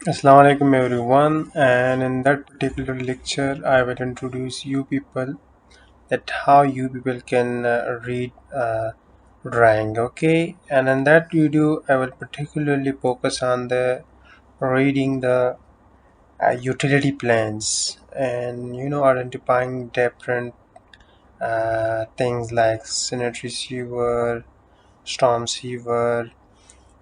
Assalamu alaikum everyone, and in that particular lecture I will introduce you people that how you people can read drawing. Okay, and in that video I will particularly focus on the reading the utility plans, and identifying different things like Synod receiver, storm receiver,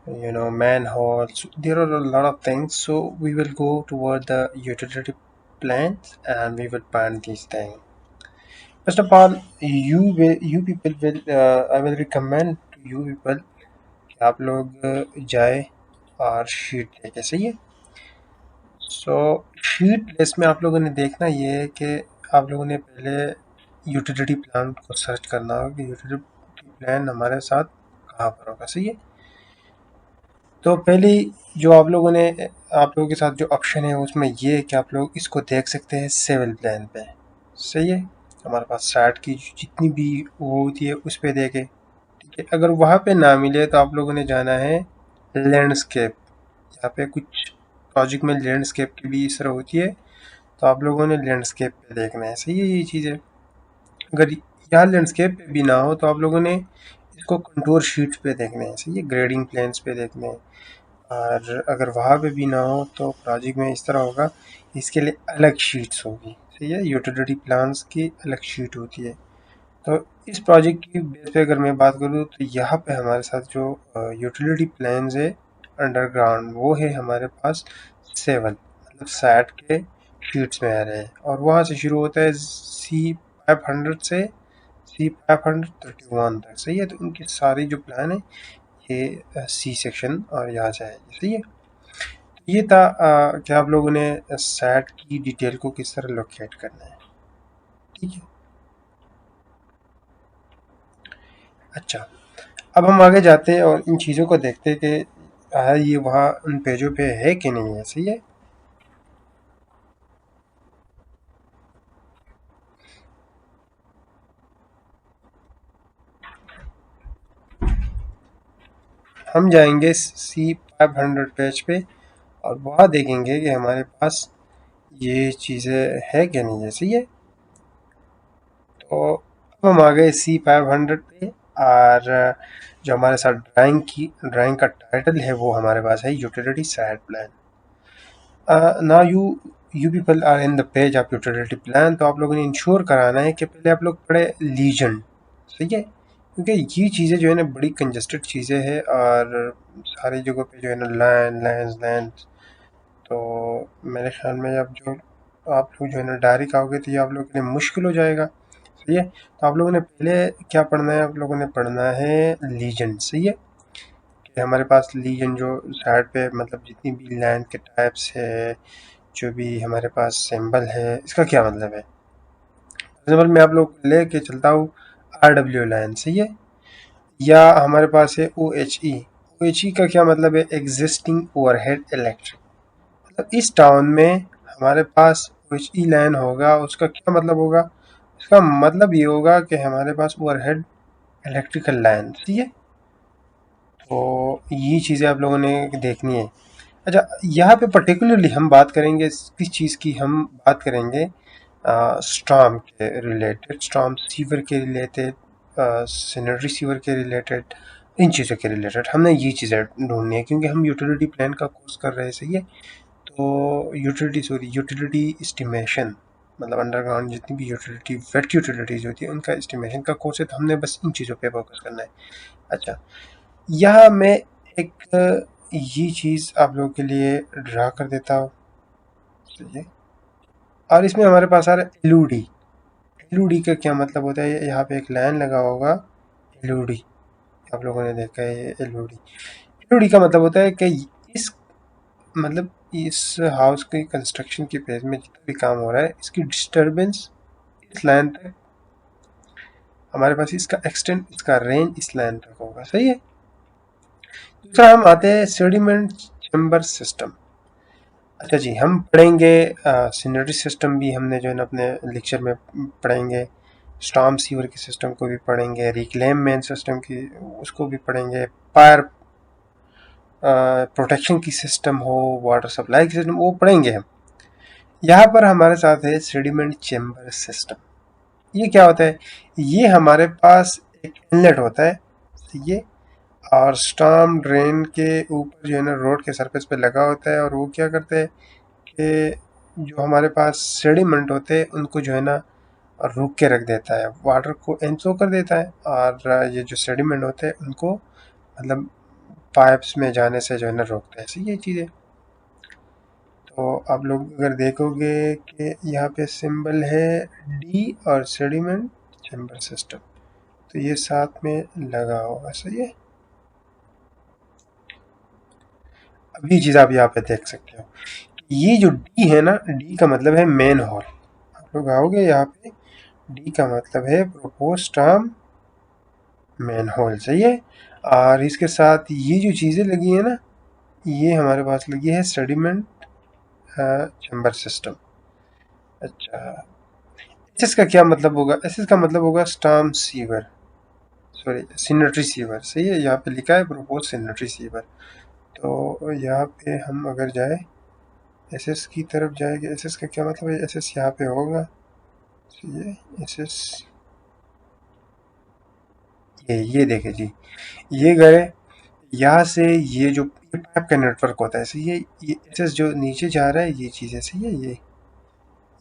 manhole. So there are a lot of things, so we will go toward the utility plans and we will plan these things. First of all, you people will I will recommend to you people कि आप लोग जाए और sheet लेके, सही है। सो sheet list में आप लोगों ने देखना ये है कि आप लोगों ने पहले यूटिलिटी प्लान को सर्च करना होगा कि यूटिलिटी प्लान हमारे साथ कहाँ पर होगा, सही है। तो पहले जो आप लोगों के साथ जो ऑप्शन है उसमें ये है कि आप लोग इसको देख सकते हैं सिविल प्लान पे, सही है। हमारे पास साइट की जितनी भी वो होती है उस पे देखे, ठीक है। अगर वहाँ पे ना मिले तो आप लोगों ने जाना है लैंडस्केप। यहाँ पे कुछ प्रोजेक्ट में लैंडस्केप की भी इस तरह होती है, तो आप लोगों ने लैंडस्केप पे देखना है, सही है ये चीज़ है। अगर यहाँ लैंडस्केप पे भी ना हो तो आप लोगों ने इसको कंटूर शीट पे देखना है, सही है, ग्रेडिंग प्लान्स पे देखना है। और अगर वहाँ पे भी ना हो तो प्रोजेक्ट में इस तरह होगा, इसके लिए अलग शीट्स होगी, सही है। यूटिलिटी प्लान्स की अलग शीट होती है। तो इस प्रोजेक्ट की बेस पे अगर मैं बात करूँ तो यहाँ पे हमारे साथ जो यूटिलिटी प्लान्स है अंडरग्राउंड, वो है हमारे पास 7, मतलब सैट के शीट्स में आ रहे हैं। और वहाँ से शुरू होता है C500 से C531 तक, सही है। तो उनकी सारी जो प्लान है ये सी सेक्शन और यहाँ से आएगी, सही है। ये था कि आप लोगों ने सैट की डिटेल को किस तरह लोकेट करना है, ठीक है। अच्छा, अब हम आगे जाते हैं और इन चीज़ों को देखते हैं कि ये वहाँ उन पेजों पे है कि नहीं है, सही है। हम जाएंगे C500 पेज पे और वहाँ देखेंगे कि हमारे पास ये चीज़ें है कि नहीं है, सही है। तो अब हम आ गए C500 पे, और जो हमारे साथ ड्राइंग का टाइटल है वो हमारे पास है utility set plan. Now you people are in the page of utility plan. तो आप लोगों ने इंश्योर कराना है कि पहले आप लोग पढ़े लीजन, सही है, क्योंकि ये चीज़ें जो है ना बड़ी कंजस्टेड चीज़ें हैं और सारी जगहों पे जो है ना लैंड लैंड लैंड। तो मेरे ख्याल में अब जो आप लोग जो है ना डायरी खाओगे तो ये आप लोगों के लिए मुश्किल हो जाएगा, सही है। तो आप लोगों ने पहले क्या पढ़ना है, आप लोगों ने पढ़ना है लीजन, सही है। कि हमारे पास लीजन जो साइड पे, मतलब जितनी भी लैंड के टाइप्स है, जो भी हमारे पास सिंबल है, इसका क्या मतलब है। सिंबल मैं आप लोग लेके चलता हूँ RW लाइन, सही है। या हमारे पास है OHE का क्या मतलब है, एग्जिस्टिंग ओवरहेड इलेक्ट्रिक। मतलब इस टाउन में हमारे पास OHE लाइन होगा, उसका क्या मतलब होगा, इसका मतलब ये होगा कि हमारे पास ओवरहेड इलेक्ट्रिकल लाइन, सही है। तो ये चीज़ें आप लोगों ने देखनी है। अच्छा, यहाँ पे पर्टिकुलरली हम बात करेंगे किस चीज़ की, हम बात करेंगे स्टॉर्म के रिलेटेड, स्टॉर्म सीवर के रिलेटेड, सिनर्जी सीवर के रिलेटेड, इन चीज़ों के रिलेटेड हमने ये चीज़ें ढूंढनी है, क्योंकि हम यूटिलिटी प्लान का कोर्स कर रहे हैं, सही है। तो यूटिलिटी एस्टिमेशन, मतलब अंडरग्राउंड जितनी भी यूटिलिटी वेट यूटिलिटीज होती है उनका एस्टिमेशन का कोर्स है, तो हमने बस इन चीज़ों पे फोकस करना है। अच्छा, यहाँ मैं एक ये चीज़ आप लोगों के लिए ड्रा कर देता हूँ, ठीक है। और इसमें हमारे पास आ रहा है एलयूडी का क्या मतलब होता है, यहाँ पे एक लाइन लगा होगा एलयूडी, आप लोगों ने देखा है ये एलयूडी। एलयूडी का मतलब होता है कि इस मतलब इस हाउस की कंस्ट्रक्शन के फेज में जितना भी काम हो रहा है, इसकी डिस्टरबेंस इस लाइन तक, हमारे पास इसका एक्सटेंट, इसका रेंज इस लाइन तक होगा, सही है। दूसरा हम आते हैं सेडिमेंट चैम्बर सिस्टम। अच्छा जी, हम पढ़ेंगे सिनर्जी सिस्टम भी, हमने जो है ना अपने लेक्चर में पढ़ेंगे। स्टॉर्म सीवर के सिस्टम को भी पढ़ेंगे, रिक्लेम मेन सिस्टम की उसको भी पढ़ेंगे, फायर प्रोटेक्शन की सिस्टम हो, वाटर सप्लाई की सिस्टम, वो पढ़ेंगे हम। यहाँ पर हमारे साथ है सेडिमेंट चेम्बर सिस्टम। ये क्या होता है? ये हमारे पास एक इनलेट होता है, ये, और स्टॉर्म ड्रेन के ऊपर जो है ना रोड के सरफेस पे लगा होता है, और वो क्या करते हैं कि जो हमारे पास सेडिमेंट होते हैं उनको जो है ना रोक के रख देता है, वाटर को एनफ्लो कर देता है, और ये जो सेडिमेंट होते हैं उनको मतलब पाइप्स में जाने से जो है ना रोकते हैं। ऐसी ये चीज़ें। तो आप लोग अगर देखोगे कि यहाँ पे सिंबल है डी और सेडिमेंट चैम्बर सिस्टम, तो ये साथ में लगा होगा, सही है। अब ये चीज़ आप यहाँ पे देख सकते हो, ये जो डी है ना, डी का मतलब है मेन हॉल। आप लोग आओगे यहाँ पे, डी का मतलब है प्रोपोज टर्म मेन हॉल, सही है। और इसके साथ ये जो चीज़ें लगी है ना, ये हमारे पास लगी है सेडिमेंट चैम्बर सिस्टम। अच्छा, एसएस का क्या मतलब होगा? एसएस का मतलब होगा स्टॉर्म सीवर, सॉरी सिनेटरी सीवर, सही है। यहाँ पे लिखा है प्रोपोज सिनेटरी सीवर। तो यहाँ पे हम अगर जाए एसएस की तरफ जाएंगे, एसएस का क्या मतलब है? एसएस यहाँ पे होगा, सही है। एसएस ये देखे जी, ये गए यहाँ से, ये जो पाइप का नेटवर्क होता है, सही है। ये एसएस जो नीचे जा रहा है, ये चीज़ है, सही है। ये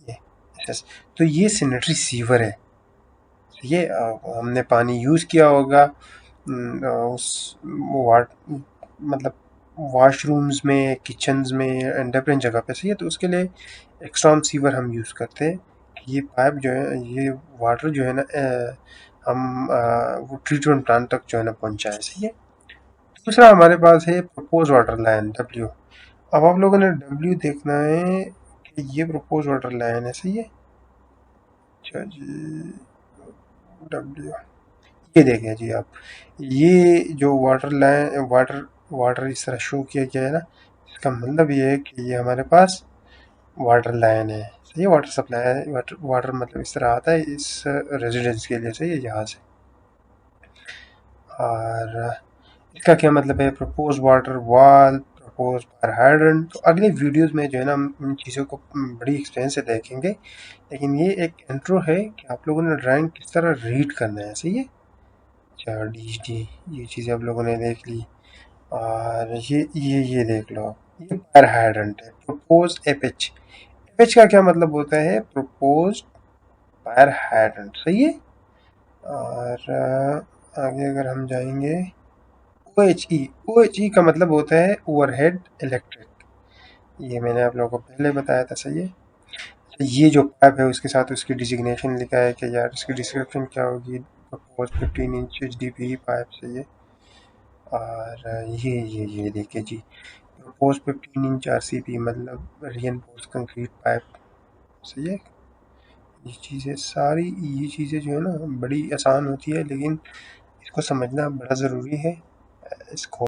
एसएस, तो ये सिनेटरी सीवर है, ये हमने पानी यूज़ किया होगा उस वाट मतलब वॉशरूम्स में, किचन्स में एंड डिफरेंट जगह पे, सही है। तो उसके लिए एक्सटर्म सीवर हम यूज़ करते हैं। ये पाइप जो है, ये वाटर जो है ना हम वो ट्रीटमेंट प्लांट तक जो है ना पहुँचाए, सही है। दूसरा हमारे पास है प्रपोज वाटर लाइन, डब्ल्यू। अब आप लोगों ने डब्ल्यू देखना है कि ये प्रपोज वाटर लाइन है, सही है। अच्छा जी, डब्ल्यू, ये देखें जी आप, ये जो वाटर लाइन, वाटर इस तरह शो किया गया है ना, इसका मतलब ये है कि ये हमारे पास वाटर लाइन है, सही है। वाटर सप्लाई है, वाटर मतलब इस तरह आता है इस रेजिडेंस के लिए, सही है, यहाँ से। और इसका क्या मतलब है? Propose water wall, propose fire hydrant. तो अगले वीडियोस में जो है ना हम इन चीज़ों को बड़ी एक्सप्लेन से देखेंगे, लेकिन ये एक इंट्रो है कि आप लोगों ने ड्राइंग किस तरह रीड करना है, सही है। अच्छा, डी डी, ये चीज़ें आप लोगों ने देख ली। और ये देख लो, ये फायर हाइड्रेंट है, प्रपोज एपीएच। एपीएच का क्या मतलब होता है? प्रपोज फायर हाइड्रेंट, सही है। और आगे अगर हम जाएंगे, O H E, O H E का मतलब होता है ओवरहेड इलेक्ट्रिक। ये मैंने आप लोगों को पहले बताया था, सही है। ये जो पाइप है उसके साथ उसकी डिजिग्नेशन लिखा है कि यार इसकी डिस्क्रिप्शन क्या होगी, propose 15 inch H D P pipe, सही है। और ये देखिए जी, propose 15 inch R C P मतलब रीइंफोर्स्ड कंक्रीट पाइप, सही है। ये चीज़ें सारी, ये चीज़ें जो है ना बड़ी आसान होती है, लेकिन इसको समझना बड़ा ज़रूरी है। इसको